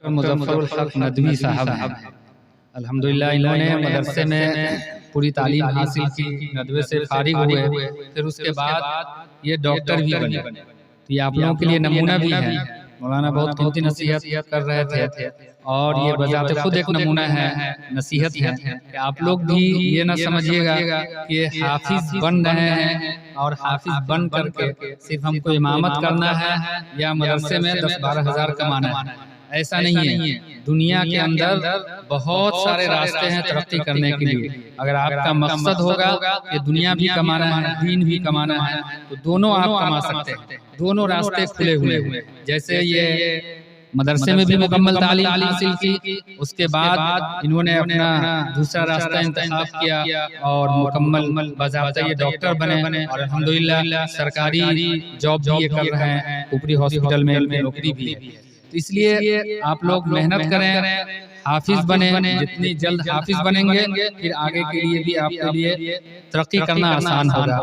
मुज़फ़्फ़रुल हक़ नदवी साहब हैं। अल्हम्दुलिल्लाह इन्होंने मदरसे में पूरी तालीम हासिल की, नदवे से फारिग हुए, फिर उसके बाद ये डॉक्टर भी बने। तो ये आप लोगों के लिए नमूना भी है। मौलाना बहुत कीमती नसीहत कर रहे थे और ये बजाते खुद एक नमूना है, नसीहत है कि आप लोग भी ये ना समझिएगा कि हाफिज बन रहे हैं और हाफिज बन करके सिर्फ हमको इमामत करना है या मदरसे में 10-12 हज़ार कमाना है, ऐसा नहीं है। दुनिया के अंदर बहुत सारे रास्ते हैं तरक्की करने के लिए। अगर आपका मकसद होगा कि दुनिया भी कमाना है, दीन भी कमाना है, तो दोनों आप कमा सकते हैं। दोनों रास्ते खुले हुए हैं। जैसे ये मदरसे में भी मुकम्मल तालीम हासिल की, उसके बाद इन्होंने अपना दूसरा रास्ता इंतखाब किया और मुकम्मल बाज़ाब्ता ये डॉक्टर बने और अल्हम्दुलिल्लाह सरकारी जॉब भी ये कर रहे हैं, ऊपरी हॉस्पिटल में नौकरी भी है। तो इसलिए आप लोग मेहनत करें, हाफिज बने। जितनी जल्द हाफिज बनेंगे फिर आगे के लिए भी आपके लिए तरक्की करना आसान होगा।